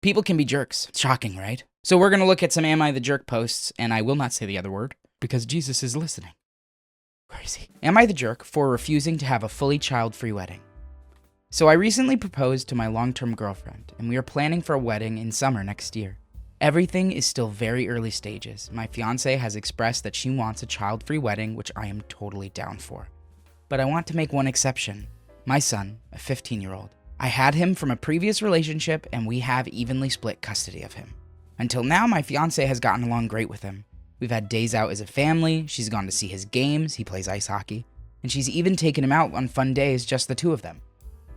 People can be jerks. Shocking, right? So we're going to look at some Am I the Jerk posts, and I will not say the other word because Jesus is listening. Where is he? Am I the jerk for refusing to have a fully child-free wedding? So I recently proposed to my long-term girlfriend, and we are planning for a wedding in summer next year. Everything is still very early stages. My fiance has expressed that she wants a child-free wedding, which I am totally down for. But I want to make one exception. My son, a 15-year-old. I had him from a previous relationship, and we have evenly split custody of him. Until now, my fiance has gotten along great with him. We've had days out as a family, she's gone to see his games, he plays ice hockey, and she's even taken him out on fun days, just the two of them.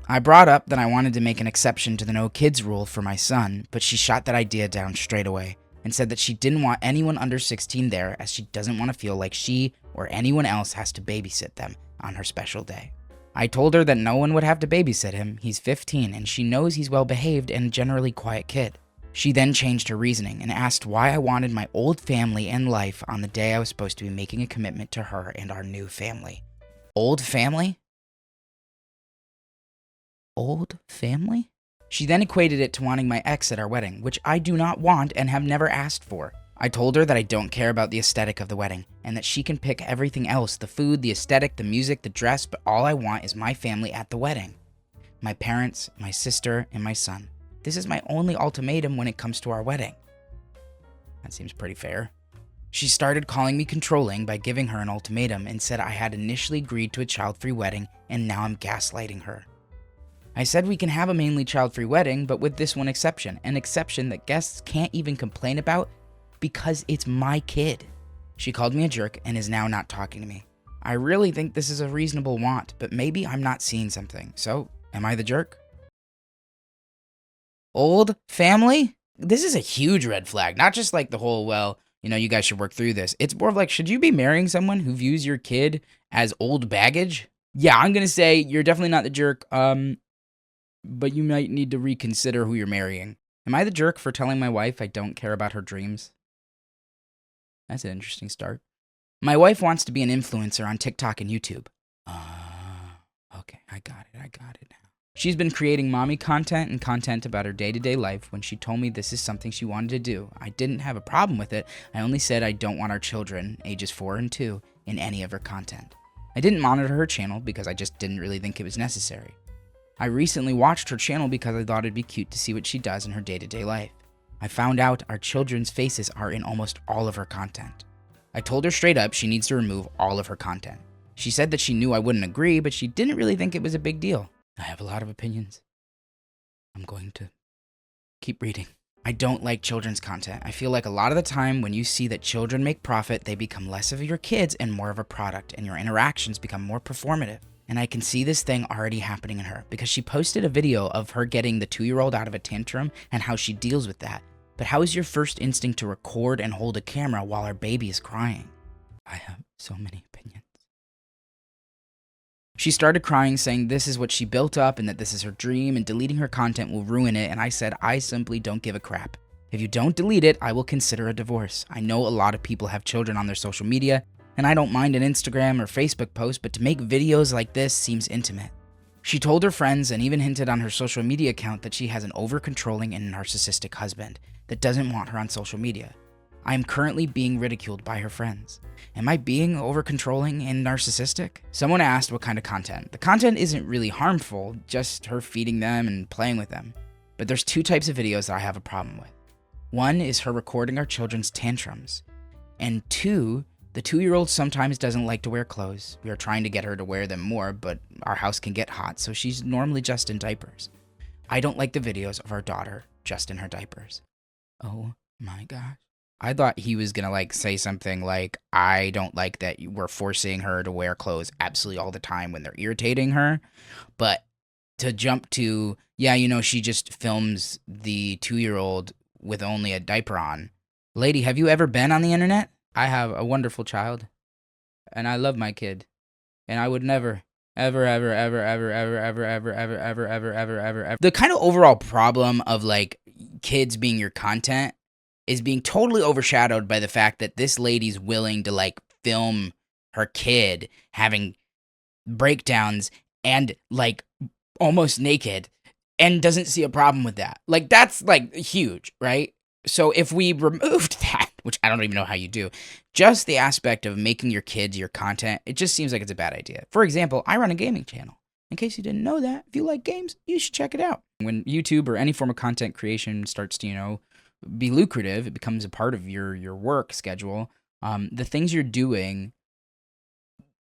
I brought up that I wanted to make an exception to the no kids rule for my son, but she shot that idea down straight away and said that she didn't want anyone under 16 there as she doesn't want to feel like she or anyone else has to babysit them on her special day. I told her that no one would have to babysit him, he's 15 and she knows he's well behaved and a generally quiet kid. She then changed her reasoning and asked why I wanted my old family and life on the day I was supposed to be making a commitment to her and our new family. Old family? Old family? She then equated it to wanting my ex at our wedding, which I do not want and have never asked for. I told her that I don't care about the aesthetic of the wedding and that she can pick everything else, the food, the aesthetic, the music, the dress, but all I want is my family at the wedding. My parents, my sister, and my son. This is my only ultimatum when it comes to our wedding. That seems pretty fair. She started calling me controlling by giving her an ultimatum and said I had initially agreed to a child-free wedding and now I'm gaslighting her. I said we can have a mainly child-free wedding, but with this one exception, an exception that guests can't even complain about because it's my kid. She called me a jerk and is now not talking to me. I really think this is a reasonable want, but maybe I'm not seeing something. So, am I the jerk? Old family? This is a huge red flag. Not just like the whole, well, you guys should work through this. It's more of like, should you be marrying someone who views your kid as old baggage? Yeah, I'm going to say you're definitely not the jerk, but you might need to reconsider who you're marrying. Am I the jerk for telling my wife I don't care about her dreams? That's an interesting start. My wife wants to be an influencer on TikTok and YouTube. Okay, I got it now. She's been creating mommy content and content about her day-to-day life when she told me this is something she wanted to do. I didn't have a problem with it. I only said I don't want our children, ages 4 and 2, in any of her content. I didn't monitor her channel because I just didn't really think it was necessary. I recently watched her channel because I thought it'd be cute to see what she does in her day-to-day life. I found out our children's faces are in almost all of her content. I told her straight up she needs to remove all of her content. She said that she knew I wouldn't agree, but she didn't really think it was a big deal. I have a lot of opinions. I'm going to keep reading. I don't like children's content. I feel like a lot of the time when you see that children make profit, they become less of your kids and more of a product, and your interactions become more performative. And I can see this thing already happening in her because she posted a video of her getting the 2-year-old out of a tantrum and how she deals with that. But how is your first instinct to record and hold a camera while our baby is crying? I have so many opinions. She started crying, saying this is what she built up and that this is her dream and deleting her content will ruin it, and I said I simply don't give a crap. If you don't delete it, I will consider a divorce. I know a lot of people have children on their social media, and I don't mind an Instagram or Facebook post, but to make videos like this seems intimate. She told her friends and even hinted on her social media account that she has an over-controlling and narcissistic husband that doesn't want her on social media. I am currently being ridiculed by her friends. Am I being over-controlling and narcissistic? Someone asked what kind of content. The content isn't really harmful, just her feeding them and playing with them. But there's 2 types of videos that I have a problem with. One is her recording our children's tantrums. And 2, the 2-year-old sometimes doesn't like to wear clothes. We are trying to get her to wear them more, but our house can get hot, so she's normally just in diapers. I don't like the videos of our daughter just in her diapers. Oh my gosh. I thought he was going to say something like, I don't like that we're forcing her to wear clothes absolutely all the time when they're irritating her. But to jump to, she just films the 2-year-old with only a diaper on. Lady, have you ever been on the internet? I have a wonderful child and I love my kid and I would never, ever, ever, ever, ever, ever, ever, ever, ever, ever, ever, ever, ever, ever. The kind of overall problem of kids being your content is being totally overshadowed by the fact that this lady's willing to film her kid having breakdowns and almost naked and doesn't see a problem with that. Like, that's like huge, right? So if we removed that, which I don't even know how you do, just the aspect of making your kids your content, it just seems like it's a bad idea. For example, I run a gaming channel. In case you didn't know that, if you like games, you should check it out. When YouTube or any form of content creation starts to, be lucrative, it becomes a part of your work schedule. The things you're doing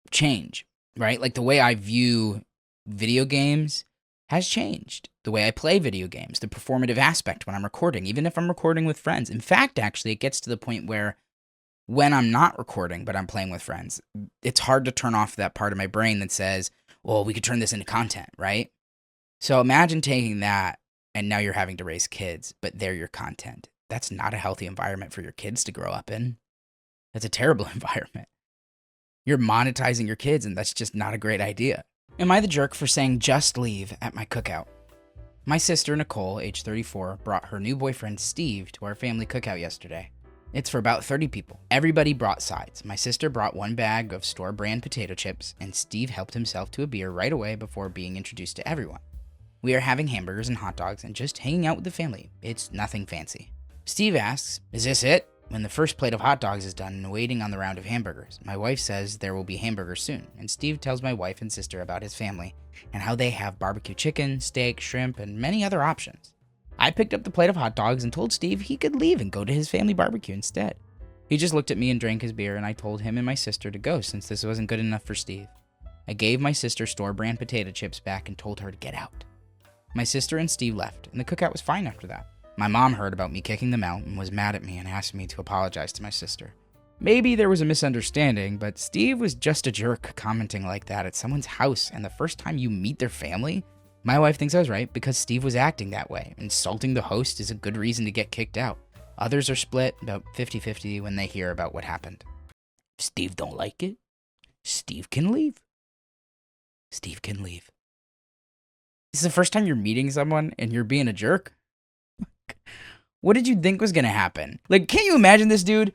change, right? Like the way I view video games has changed. The way I play video games, the performative aspect when I'm recording, even if I'm recording with friends. In fact, actually, it gets to the point where when I'm not recording, but I'm playing with friends, it's hard to turn off that part of my brain that says, well, we could turn this into content, right? So imagine taking that and now you're having to raise kids, but they're your content. That's not a healthy environment for your kids to grow up in. That's a terrible environment. You're monetizing your kids, and that's just not a great idea. Am I the jerk for saying just leave at my cookout? My sister, Nicole, age 34, brought her new boyfriend, Steve, to our family cookout yesterday. It's for about 30 people. Everybody brought sides. My sister brought one bag of store-brand potato chips, and Steve helped himself to a beer right away before being introduced to everyone. We are having hamburgers and hot dogs and just hanging out with the family. It's nothing fancy. Steve asks, "Is this it?" When the first plate of hot dogs is done and waiting on the round of hamburgers. My wife says there will be hamburgers soon, and Steve tells my wife and sister about his family and how they have barbecue chicken, steak, shrimp, and many other options. I picked up the plate of hot dogs and told Steve he could leave and go to his family barbecue instead. He just looked at me and drank his beer, and I told him and my sister to go since this wasn't good enough for Steve. I gave my sister store-brand potato chips back and told her to get out. My sister and Steve left, and the cookout was fine after that. My mom heard about me kicking them out and was mad at me and asked me to apologize to my sister. Maybe there was a misunderstanding, but Steve was just a jerk commenting like that at someone's house, and the first time you meet their family? My wife thinks I was right because Steve was acting that way. Insulting the host is a good reason to get kicked out. Others are split about 50-50 when they hear about what happened. If Steve don't like it, Steve can leave. Steve can leave. This is the first time you're meeting someone and you're being a jerk? What did you think was gonna happen? Like, can't you imagine this dude?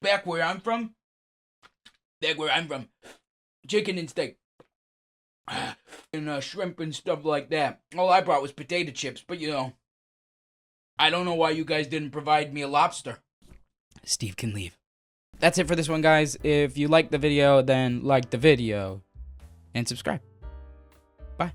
Back where I'm from, chicken and steak, and shrimp and stuff like that. All I brought was potato chips, but I don't know why you guys didn't provide me a lobster. Steve can leave. That's it for this one, guys. If you liked the video, then like the video and subscribe. Bye.